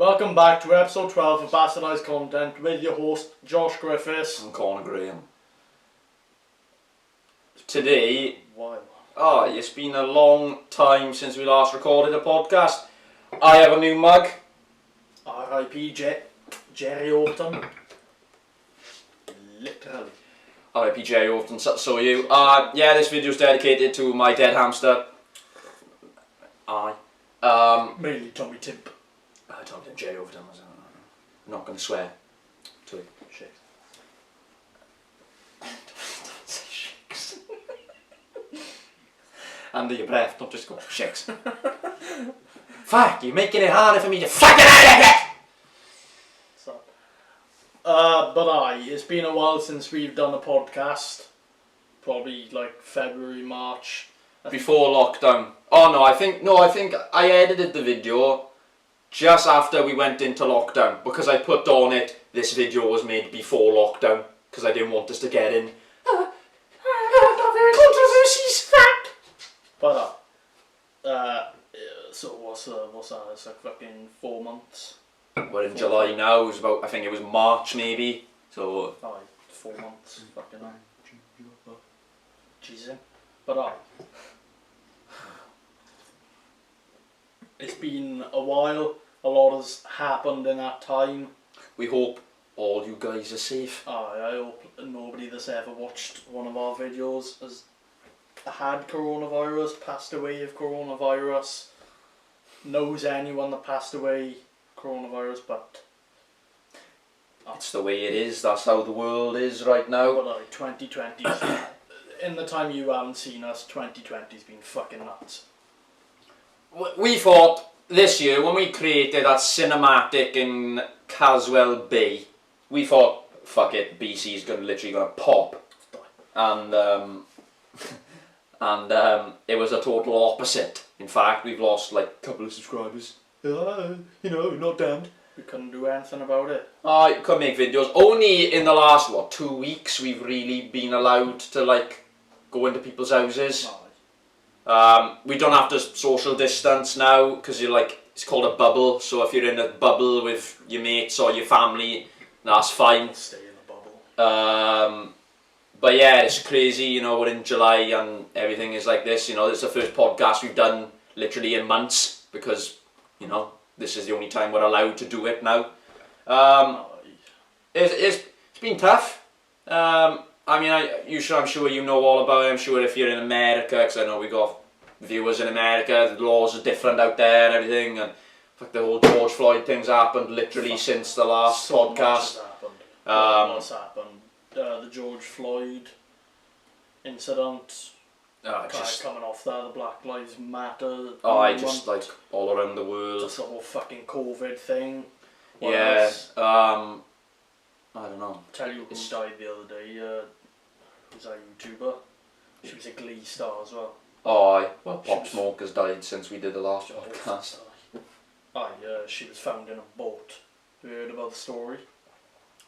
Welcome back to episode 12 of Bastardized Content with your host Josh Griffiths and Conor Graham. Today, Wow. It's been a long time since we last recorded a podcast. I have a new mug. R.I.P. Jerry Orton. Literally. R.I.P. Jerry Orton, so you. This video is dedicated to my dead hamster. Mainly Tommy Timp. Tommy Timp, Jerry Orton. I'm not going to swear to it. Shit. Under your breath, don't just go shakes. Fuck, you're making it harder for me to fucking out of it! It's been a while since we've done a podcast. Probably like February, March. Before lockdown. I think I edited the video just after we went into lockdown because I put on it, this video was made before lockdown because I didn't want us to get in. Controversies, fact! So what's that? It's like fucking 4 months. We're in July now, I think it was March maybe, so... 4 months, fucking hell. Jesus. It's been a while, a lot has happened in that time. We hope all you guys are safe. I hope nobody that's ever watched one of our videos has had coronavirus, passed away of coronavirus, knows anyone that passed away coronavirus, but... It's the way it is, that's how the world is right now. 2020, in the time you haven't seen us, 2020's been fucking nuts. We thought this year, when we created that cinematic in Caswell Bay, we thought, fuck it, BC's literally gonna pop. And it was a total opposite. In fact, we've lost like a couple of subscribers. Not damned. We couldn't do anything about it. You couldn't make videos. Only in the last, 2 weeks, we've really been allowed to go into people's houses. We don't have to social distance now because it's called a bubble. So if you're in a bubble with your mates or your family, that's fine. Stay in the bubble. But yeah, it's crazy. We're in July and everything is like this. This is the first podcast we've done literally in months because this is the only time we're allowed to do it now. It's been tough. I'm sure you know all about it. I'm sure if you're in America, because I know we got viewers in America, the laws are different out there and everything, and the whole George Floyd thing's happened literally since the last podcast. Much has happened. What's happened? The George Floyd incident. Coming off there, the Black Lives Matter. All around the world. Just the whole fucking COVID thing. I don't know. Tell you who died the other day. Was that a YouTuber? She was a Glee star as well. Pop Smoke has died since we did the last podcast. She was found in a boat. Have you heard about the story?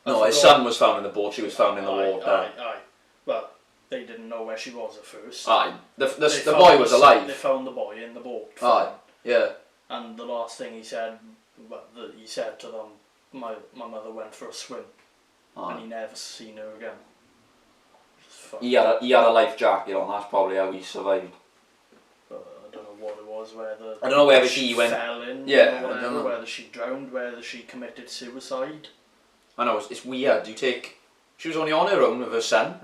No, his son was found in the boat. She was found in the water. Well, they didn't know where she was at first. The boy was alive. They found the boy in the boat. Yeah. And the last thing he said, he said to them, my mother went for a swim, and he never seen her again. He had a life jacket on. That's probably how he survived. I don't know what it was. I don't know whether she fell in. Yeah. I don't know whether she drowned, whether she committed suicide. I know it's weird. She was only on her own with her son.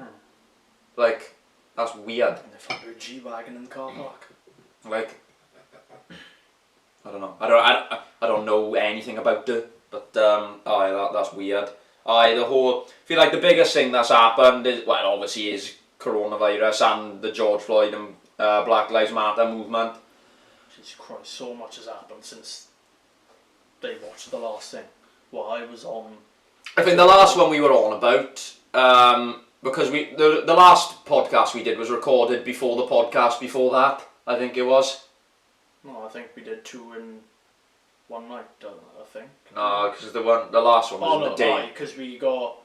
That's weird. And they found her G-Wagon in the car park. I don't know. I don't know anything about it, but that's weird. I feel like the biggest thing that's happened is, obviously is coronavirus and the George Floyd and Black Lives Matter movement. Jesus Christ, so much has happened since they watched the last thing. I was on... I think the last one we were on about, because the last podcast we did was recorded before the podcast before that, I think it was. No, I think we did 2 in one night, I think. No, because the last one was in the day. Because we got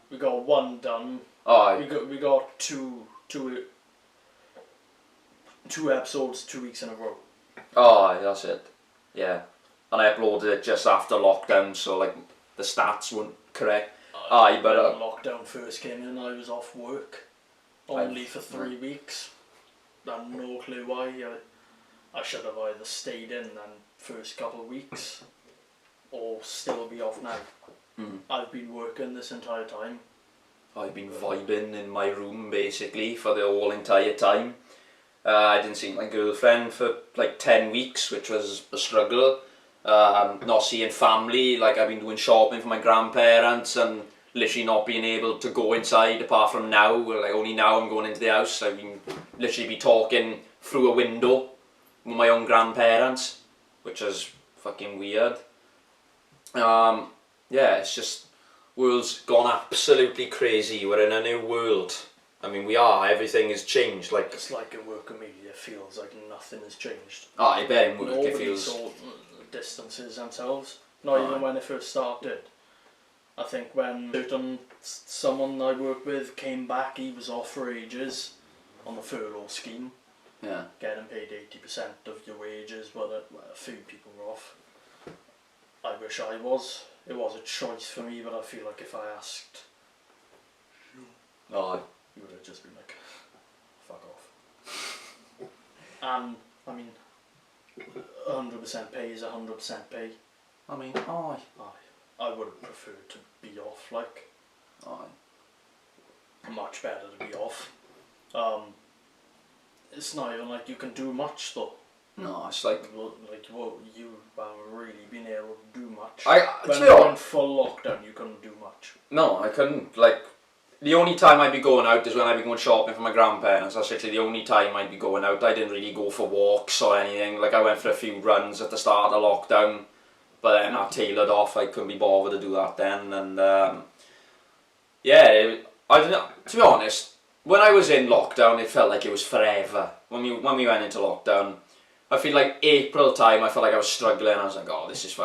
one done. We got two episodes 2 weeks in a row. That's it. Yeah. and I uploaded it just after lockdown, so like the stats weren't correct. Aye, but when lockdown first came in, I was off work only for 3 weeks. I had no clue why. I should have either stayed in then first couple of weeks, or still be off now. I've been working this entire time. I've been vibing in my room basically for the whole entire time. I didn't see my girlfriend for like 10 weeks, which was a struggle. Not seeing family, like I've been doing shopping for my grandparents and literally not being able to go inside apart from now. Like only now I'm going into the house. I've been literally be talking through a window with my own grandparents, which is fucking weird. Yeah, it's just, world's gone absolutely crazy. We're in a new world. I mean, we are. Everything has changed. Like It's like in working media, it feels like nothing has changed. I bet in work Nobody it feels. saw distances themselves. Not even when it first started. I think when someone I work with came back, he was off for ages on the furlough scheme, Yeah. getting paid 80% of your wages, but a few people were off. I wish I was. It was a choice for me, but I feel like if I asked, Oh, you would have just been like, fuck off. And, I mean, 100% pay is 100% pay. I mean, aye. I would have preferred to be off, like, Aye. much better to be off. It's not even like you can do much though. No, it's like You haven't really been able to do much. to When be we were in honest, full lockdown, you couldn't do much. no, I couldn't. Like, the only time I'd be going out is when I'd be going shopping for my grandparents. That's literally the only time I'd be going out. I didn't really go for walks or anything. Like, I went for a few runs at the start of lockdown, but then I tailored off. I couldn't be bothered to do that then. And yeah, I don't know. To be honest, when I was in lockdown, it felt like it was forever. When we went into lockdown, I feel like April time, I felt like I was struggling. I was like, oh, this is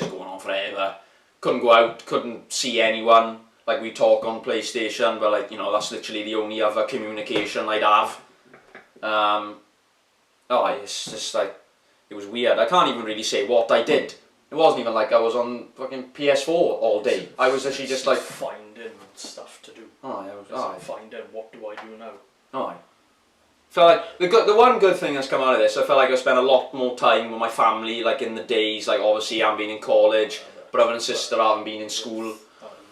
going on forever. Couldn't go out, couldn't see anyone. Like, we talk on PlayStation, but like, you know, that's literally the only other communication I'd have. It's just like, it was weird. I can't even really say what I did. It wasn't even like I was on fucking PS4 all day. I was actually just like finding stuff to do. Finding what do I do now. Felt like the one good thing that's come out of this, I felt like I spent a lot more time with my family, like in the days, like obviously I'm being in college, brother and sister haven't been in school.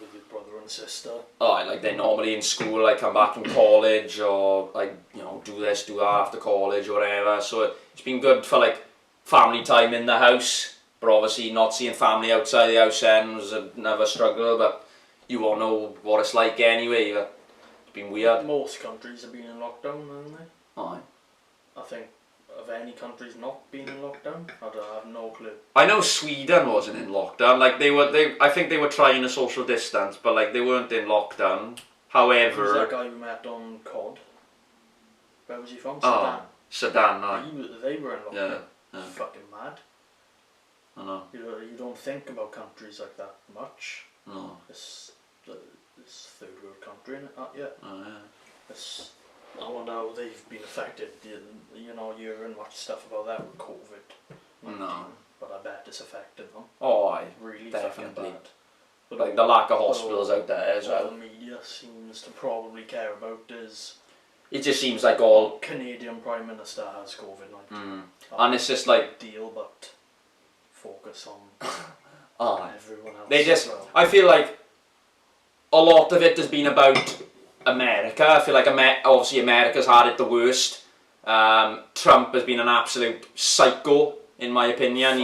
With your brother and sister. Like they're normally in school, like come back from college or like, you know, do this, do that after college or whatever. So it's been good for like family time in the house, but obviously not seeing family outside the house then was another struggle, but you all know what it's like anyway. It's been weird. Most countries have been in lockdown, haven't they? Aye. I think, have any countries not been in lockdown? I have no clue. I know Sweden wasn't in lockdown. Like I think they were trying a social distance, but like they weren't in lockdown. However, who's that guy we met on COD? Where was he from? Sudan. Sudan, aye. They were in lockdown. Yeah. Fucking mad. I know. You don't think about countries like that much. No. It's third world country, isn't it? Not yet. Oh yeah. I wonder how they've been affected. You know, you hear much stuff about that with COVID-19. No. But I bet it's affected them. Oh, aye. Really Definitely. fucking bad. But Like the lack of hospitals out there as all well. the media seems to probably care about is It just seems like all. Canadian Prime Minister has COVID-19. And it's just like. Deal, but focus on Aye. everyone else. They just. as well. I feel like a lot of it has been about America. I feel like obviously America's had it the worst. Trump has been an absolute psycho, in my opinion.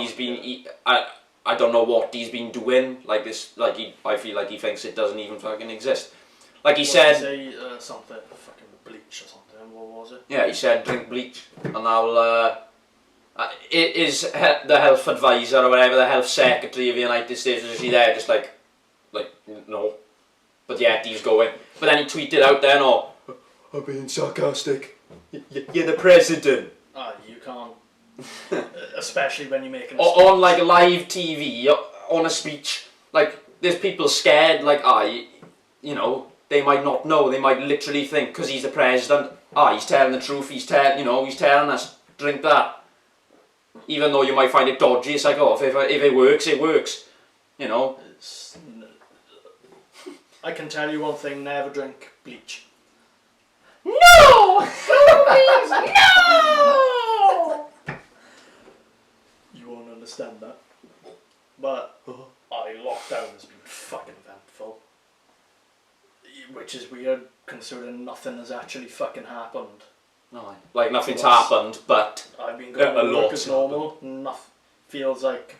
I don't know what he's been doing. Like this, I feel like he thinks it doesn't even fucking exist. Like he said. Did he say something, fucking bleach or something? What was it? Yeah, he said drink bleach, and I'll. It is the health advisor or whatever, the health secretary of the United States, is he there just like no. But yet he's going. But then he tweeted out then, I'm being sarcastic. You're the president. You can't. Especially when you're making On like live TV, on a speech, like there's people scared, like you know, they might not know, they might literally think because he's the president, he's telling the truth, he's telling us, drink that. Even though you might find it dodgy, it's like, oh, if it works, it works. You know? I can tell you one thing, never drink bleach. No! Please, no! You won't understand that. But lockdown has been fucking eventful. Which is weird, considering nothing has actually fucking happened. No, like nothing's happened, but I've been going to work as happened. normal. Feels like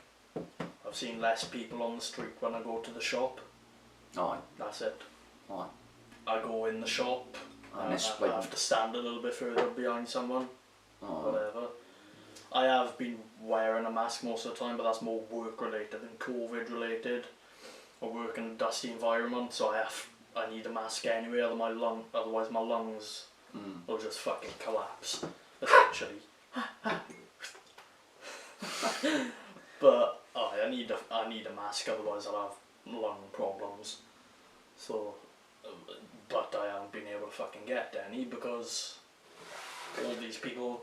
I've seen less people on the street when I go to the shop. Aye. That's it. Aye. I go in the shop, And I it's like, have to stand a little bit further behind someone, aye. whatever. I have been wearing a mask most of the time, but that's more work related than COVID related. I work in a dusty environment, so I need a mask anyway, otherwise my lungs will just fucking collapse, essentially. But I need a mask, otherwise I'll have lung problems. So, but I haven't been able to fucking get any because all these people,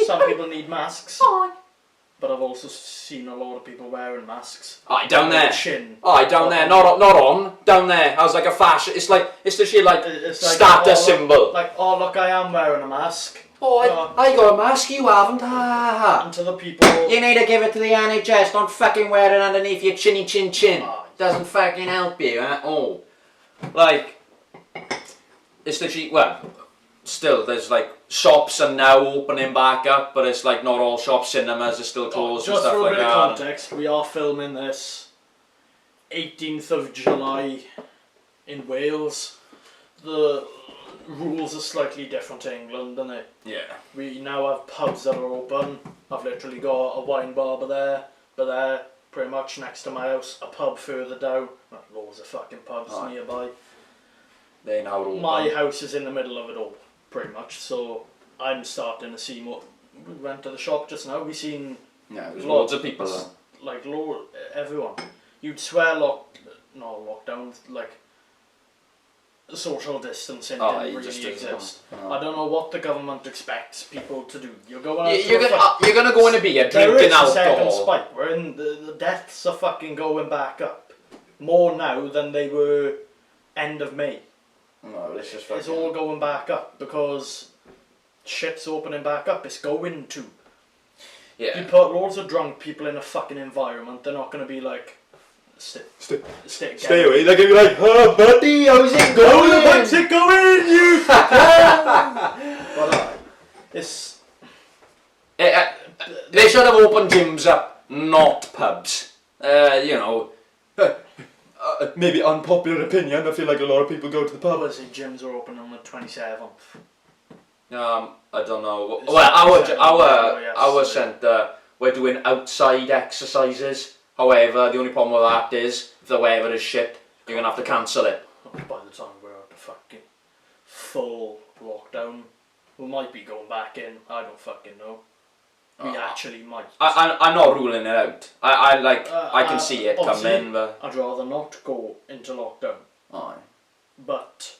some people need masks. But I've also seen a lot of people wearing masks. Aye, down there. Chin. Aye, down there. Not on. Down there. I was like a fashion. It's the shit like status symbol. Like, oh look, I am wearing a mask. Oh, I got a mask. You haven't. Ha ha And to the people. You need to give it to the NHS. Don't fucking wear it underneath your chinny chin chin. Doesn't fucking help you at all. Like, it's literally, well, still, there's like, shops are now opening back up, but it's like not all shops, cinemas are still closed and stuff like that. Just for a bit of context, we are filming this 18th of July in Wales. The rules are slightly different to England, aren't they? Yeah. We now have pubs that are open. I've literally got a wine bar there, pretty much next to my house, a pub further down, loads of fucking pubs nearby. They now open. My house is in the middle of it all, pretty much, so I'm starting to see more. We went to the shop just now, we seen there's loads of people there. Like, everyone. You'd swear lockdown, like, social distancing didn't really exist. I don't know what the government expects people to do. You're going out you're gonna go in a beer, there drinking is a alcohol. second spike. We're in the deaths are fucking going back up more now than they were end of May. No, it's just It's all going back up because shit's opening back up. It's going to. Yeah. You put loads of drunk people in a fucking environment, they're not going to be like, stay away. They're gonna be like, oh buddy, how's it going? How's it going, you? But it's. They should have opened gyms up, not pubs. You know. Maybe unpopular opinion. I feel like a lot of people go to the pub. Well, gyms are open on the 27th. I don't know. Well, our centre, we're doing outside exercises. However, the only problem with that is if the weather is shit, you're gonna have to cancel it. By the time we're at the fucking full lockdown, we might be going back in. I don't fucking know. We actually might. I'm not ruling it out. I can see it coming, but I'd rather not go into lockdown. Aye. But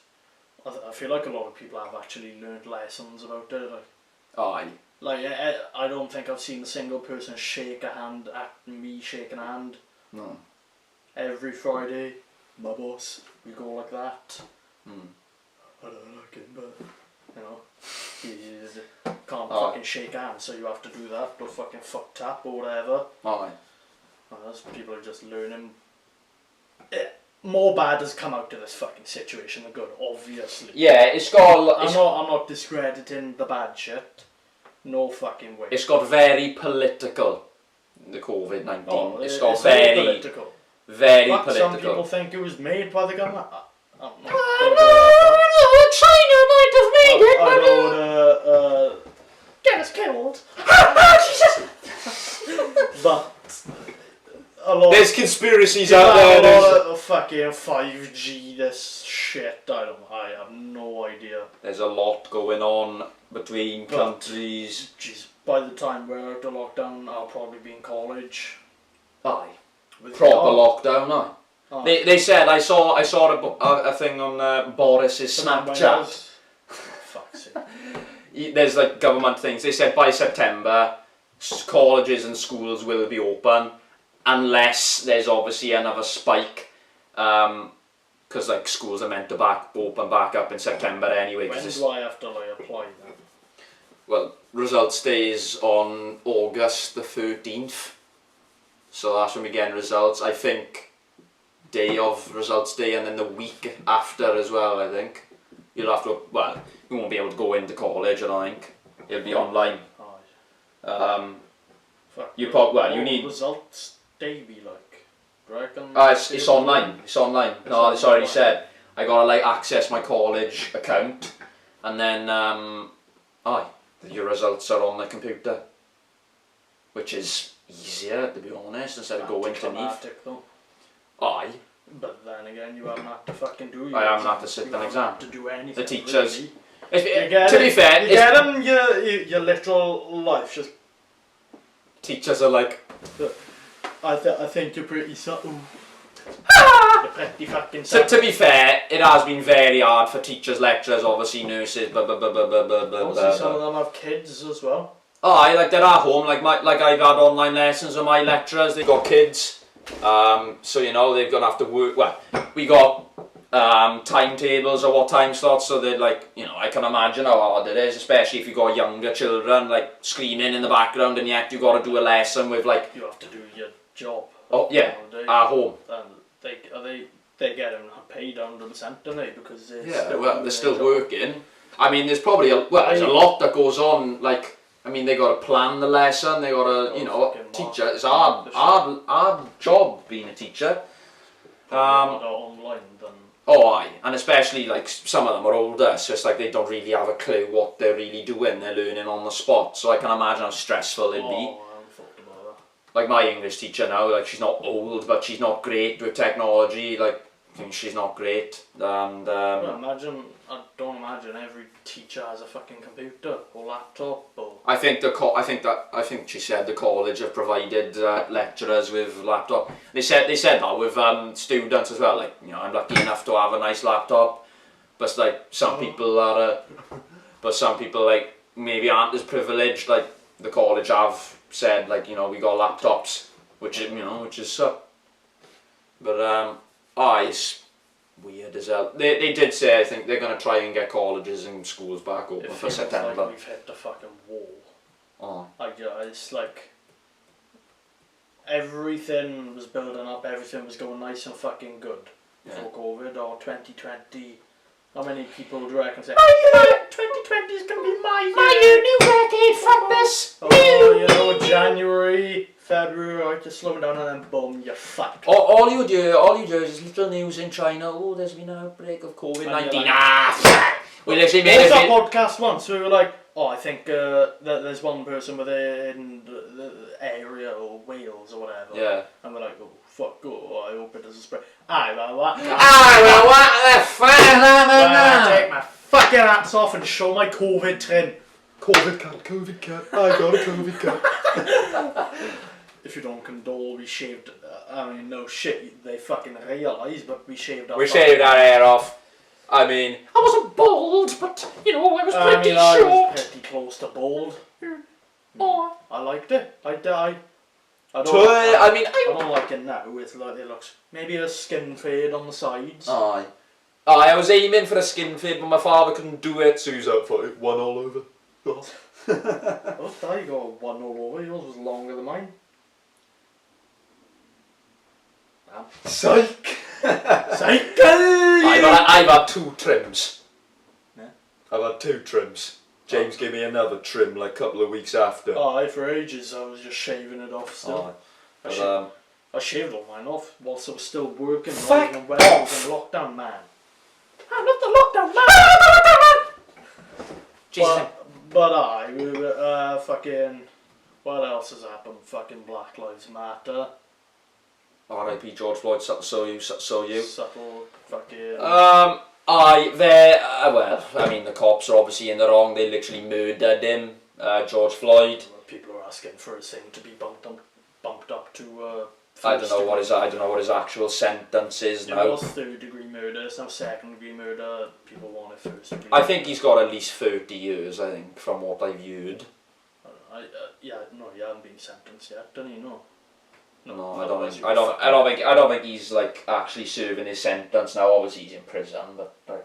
I feel like a lot of people have actually learned lessons about it. Aye. Like I don't think I've seen a single person shake a hand at me shaking a hand. No. Every Friday, my boss, we go like that. I don't like him, but you know, he can't fucking shake hands, so you have to do that, or fucking fuck tap or whatever. Aye. People are just learning. More bad has come out of this fucking situation than good, obviously. Yeah, it's got. I'm not discrediting the bad shit. No fucking way. It's got very political. The COVID-19. It's got it's very political. Very But political. some people think it was made by the government. No, China might have made it. I know get us killed. Jesus. But a lot. There's conspiracies out there. A lot of fucking 5G. This shit. I have no idea. There's a lot going on between countries. Jeez, by the time we're out of lockdown, I'll probably be in college. Aye. Proper lockdown, aye. Oh. They said I saw a thing on Boris's Snapchat. Fuck's sake. there's like government things. They said by September, colleges and schools will be open, unless there's obviously another spike. Because like schools are meant to open back up in September anyway. When do I have to like apply then? Well, results day is on August the 13th. So that's when we get results. I think day of results day and then the week after as well, I think. You'll have to, well, you won't be able to go into college, I don't think. It'll be online. You need... results day be like? Do you reckon? It's online. It's online. No, it's already said. I gotta like access my college account, and then your results are on the computer, which is easier to be honest instead of going to NEEF. Aye. But then again, you haven't had to fucking do. I haven't had to sit an exam. To do anything. The teachers. Really. To be fair, you get them your literal life. Just teachers are like. I think you're pretty subtle. You're pretty fucking subtle. To be fair, it has been very hard for teachers, lecturers, obviously nurses, Obviously some of them have kids as well. Oh, like they're at home, like I've had online lessons with my lecturers, they've got kids. So you know, they're gonna have to work, well, we got timetables or what time slots, so they're like, you know, I can imagine how hard it is, especially if you got younger children, like screaming in the background, and yet you got to do a lesson with like... You have to do your job. Oh yeah, at home. And they get them paid 100%, don't they? Because they're still working. I mean, there's probably there's a lot that goes on. Like, I mean, they got to plan the lesson. They got to, you know, teacher. It's hard job being a teacher. Online then. Oh, aye, and especially like some of them are older, so it's like they don't really have a clue what they're really doing. They're learning on the spot, so I can imagine how stressful it'd be. I haven't thought about that. Like my English teacher now, like she's not old, but she's not great with technology. Like, I mean, she's not great. And I don't imagine every teacher has a fucking computer or laptop or. I think she said the college have provided lecturers with laptop. They said that with students as well. Like, you know, I'm lucky enough to have a nice laptop, but like some people like maybe aren't as privileged. Like the college have said, like, you know, we got laptops, which is but it's weird as hell. They did say, I think they're going to try and get colleges and schools back open for September. Like we've hit the fucking wall. Oh. Like, yeah, it's like everything was building up, everything was going nice and fucking good before COVID or 2020. How many people do you reckon say, 2020 is going to be my year? New decade from this. Oh, you know, January, February, right, just slowing down and then boom, you're fucked. All you do is little news in China. Oh, there's been an outbreak of COVID-19. We literally made a podcast once. We were like, I think there's one person within the area or Wales or whatever. Yeah. And we're like, oh fuck, I hope it doesn't spread. What the fuck? Take my fucking hats off and show my COVID tin. COVID cut. I got a COVID cut. If you don't condole, we shaved. I mean, no shit, they fucking realise, but we shaved our. We shaved our hair off. I mean, I wasn't bald, but you know, I was pretty short. I was pretty close to bald. Oh. I liked it. I don't like it now. It's like it looks maybe a skin fade on the sides. Aye. I was aiming for a skin fade, but my father couldn't do it, so he was out for it. One all over. Oh, there you go, one all over. Yours was longer than mine. Psych! Cycle! I've had 2 trims. Yeah. I've had 2 trims. James gave me another trim like a couple of weeks after. For ages I was just shaving it off still. I shaved all mine off whilst I was still working. Fuck when I was in lockdown, man. I'm not the lockdown man! Jesus. But we were fucking. What else has happened? Fucking Black Lives Matter. R.I.P. George Floyd, so you. Subtle fucking. Well, I mean, the cops are obviously in the wrong. They literally murdered him, George Floyd. People are asking for his thing to be bumped up to I don't know what his actual sentence is It now. was 3rd-degree murder. It's now 2nd-degree murder. People want it 1st-degree. I think he's got at least 30 years. I think from what I've heard. Yeah, no, he hasn't been sentenced yet, doesn't he? No. No, I don't think he's like actually serving his sentence now. Obviously he's in prison, but like,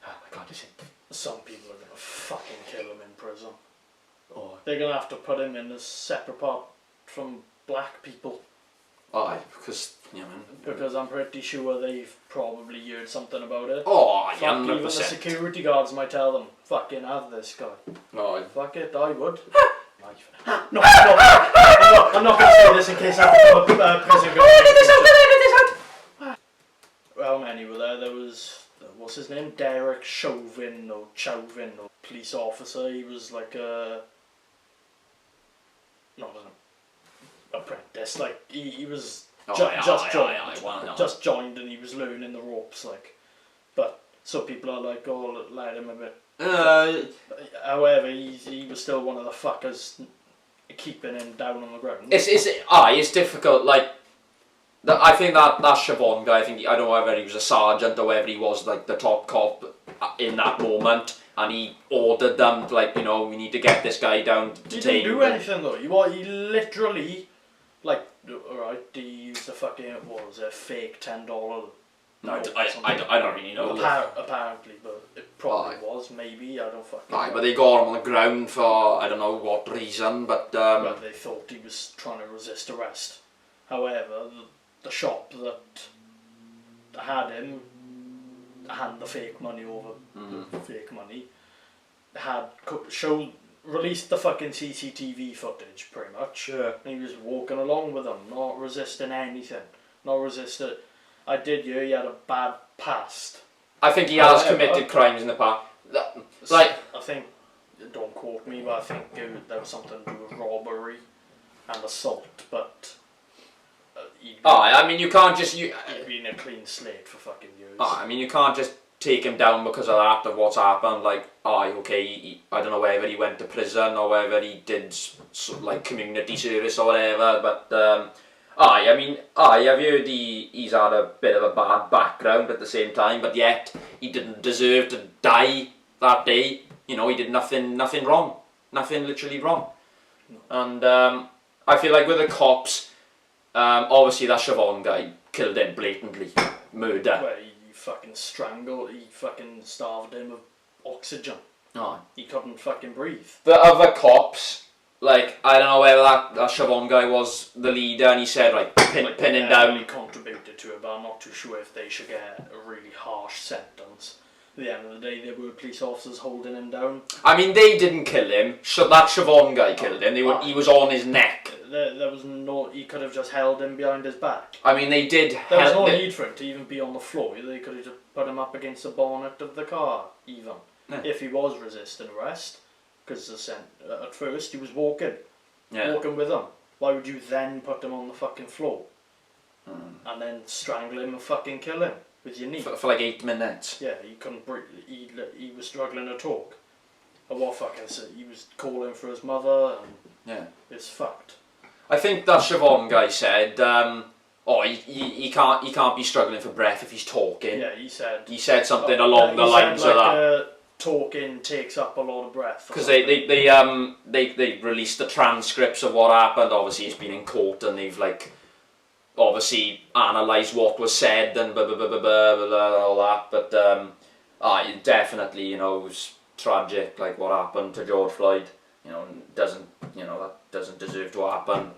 oh my God, is it? Some people are gonna fucking kill him in prison. Oh, They're gonna have to put him in a separate part from black people. aye, because Because I'm pretty sure they've probably heard something about it. Oh, Fuck, even the 100%. security guards might tell them, fucking have this guy. No, Fuck it, I would. No, I'm not going to say this in case I have to prison guard. edit this out. How many were there? There was, what's his name? Derek Chauvin or police officer. He was like not an apprentice, like he was just joined and he was learning the ropes, like. But so people are like, oh, let him a bit. However, he was still one of the fuckers keeping him down on the ground. It's difficult. Like, I think that Siobhan guy. I don't know whether he was a sergeant or whether he was like the top cop in that moment, and he ordered them like, we need to get this guy down. He didn't do anything though. He literally, like, alright, he used a fucking, what was it, fake $10. No, I don't really know. Apparently, but it probably was, maybe, I don't fucking know. But they got him on the ground for, I don't know what reason, but... Well, they thought he was trying to resist arrest. However, the shop that had him, hand the fake money over, the fake money, released the fucking CCTV footage, pretty much. Yeah. And he was walking along with them, not resisting anything. I did hear he had a bad past. I think he has committed crimes in the past. Like, I think, don't quote me, but I think there was something to do with robbery and assault, but you can't just... he'd been a clean slate for fucking years. you can't just take him down because of that, of what's happened. Like, okay, I don't know whether he went to prison or whether he did like community service or whatever, but I've heard he's had a bit of a bad background at the same time, but yet he didn't deserve to die that day. He did nothing wrong, nothing literally wrong. And I feel like with the cops, obviously that Siobhan guy killed him blatantly, murder. Well, he fucking he fucking starved him of oxygen. Oh. He couldn't fucking breathe. The other cops, like, I don't know whether that Siobhan guy was the leader, and he said, like, pinning down. He contributed to it, but I'm not too sure if they should get a really harsh sentence. At the end of the day, there were police officers holding him down. They didn't kill him. That Siobhan guy killed him. He was on his neck. There was no... He could have just held him behind his back. They did... There was no need for him to even be on the floor. They could have just put him up against the bonnet of the car, even. Yeah. If he was resisting arrest. Because at first he was walking with them. Why would you then put him on the fucking floor? And then strangle him and fucking kill him with your knee? For like 8 minutes. Yeah, he couldn't breathe. He was struggling to talk. And what fucking... He was calling for his mother and... Yeah. It's fucked. I think that Siobhan guy said, he can't be struggling for breath if he's talking. Yeah, he said something along the lines of that. Talking takes up a lot of breath. Because they released the transcripts of what happened. Obviously, it's been in court, and they've like obviously analysed what was said and blah blah blah blah blah all that. But definitely, it was tragic, like what happened to George Floyd. That doesn't deserve to happen.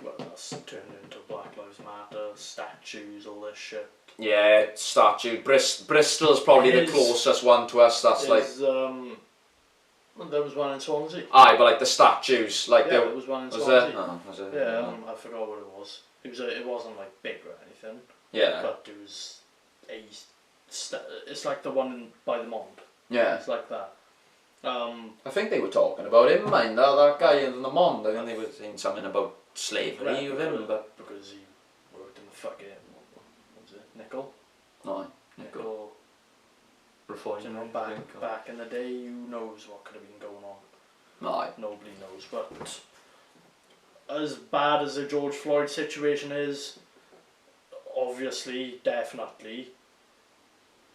Well, that's turned into Black Lives Matter, statues, all this shit. Yeah, statue. Bristol's probably the closest one to us. That's there was one in Swansea. But like the statues, like there was one in Swansea. Was it? Yeah, I forgot what it was. It wasn't like big or anything. Yeah. But it was it's like the one by the Mond. Yeah. It's like that. I think they were talking about him, that guy in the Mond. I think they were saying something about slavery with him, but because he worked in the fucking nickel. No, nickel. Refinery. Back in the day, who knows what could have been going on? No. Nobody knows, but as bad as the George Floyd situation is, obviously, definitely,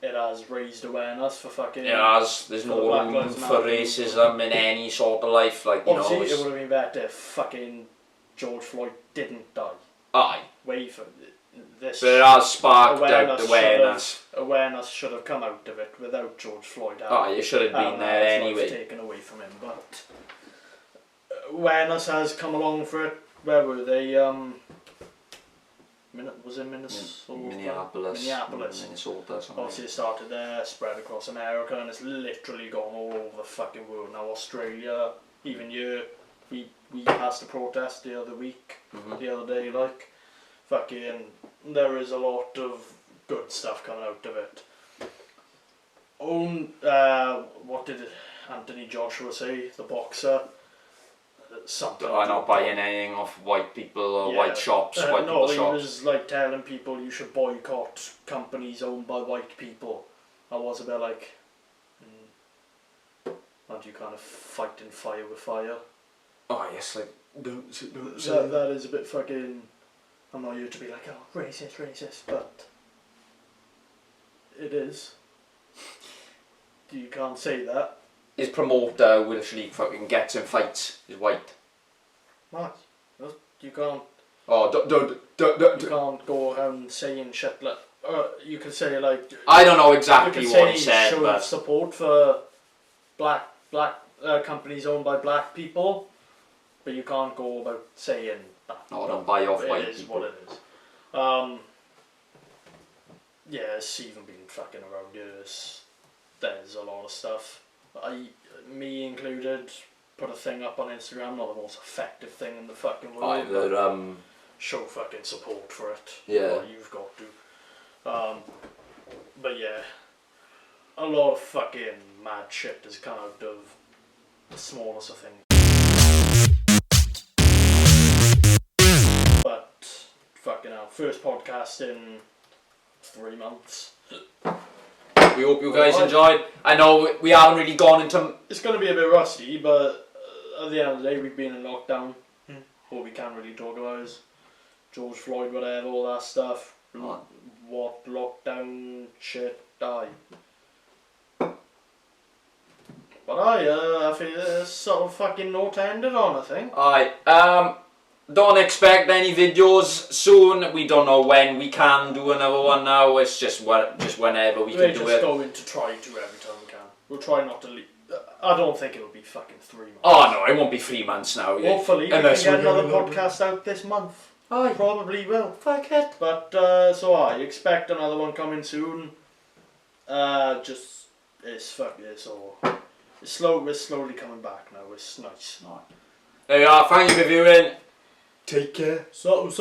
it has raised awareness for fucking... There's no room for racism in any sort of life, like, you obviously, know. it would have been better if fucking George Floyd didn't die. Aye. Way for this. But it has sparked out awareness. Awareness should have come out of it without George Floyd. You should have been there anyway. Taken away from him, but awareness has come along for it. Where were they? Was it Minnesota? Minneapolis. Minnesota. Obviously, it started there, spread across America, and it's literally gone all over the fucking world now. Australia, even here, we passed a protest the other week, the other day, like, fucking, there is a lot of good stuff coming out of it. What did Anthony Joshua say, the boxer? Something. I'm not buying anything off white people or white shops, white people shops. No, he was like telling people you should boycott companies owned by white people. I was a bit like, aren't you kind of fighting fire with fire? Oh yes, like, don't say that is a bit fucking, I'm not here to be like, oh, racist, but it is. You can't say that. His promoter will literally fucking gets in fights. He's white. What? You can't. Oh, You can't go around saying shit like. You could say like. I don't know exactly what he said, show but support for black companies owned by black people, but you can't go about saying that. No, don't buy off white people. It is what it is. Yeah, it's even been fucking around here. There's a lot of stuff. Me included, put a thing up on Instagram, not the most effective thing in the fucking world. Show fucking support for it. Yeah. Well, you've got to. But yeah, a lot of fucking mad shit has come out of the smallest of things. But fucking hell, first podcast in 3 months. We hope you guys enjoyed. I know we haven't really gone into... It's going to be a bit rusty, but at the end of the day, we've been in lockdown. All we can really talk about is George Floyd, whatever, all that stuff. What lockdown shit, But I feel there's sort of fucking note ended on, I think. Don't expect any videos soon. We don't know when we can do another one now. It's just whenever we can do it. We're just going to try to every time we can. We'll try not to leave. I don't think it'll be fucking 3 months. Oh no, it won't be 3 months now. Hopefully we can get another podcast out this month. Probably will. Fuck it. But so I expect another one coming soon. We're slowly coming back now. It's nice. There you are. Thank you for viewing. Take care. Sauce.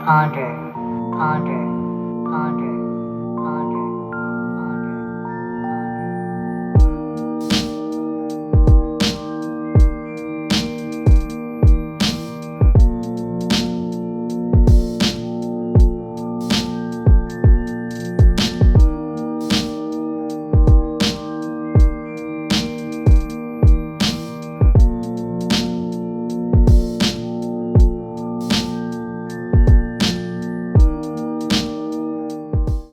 Ponder.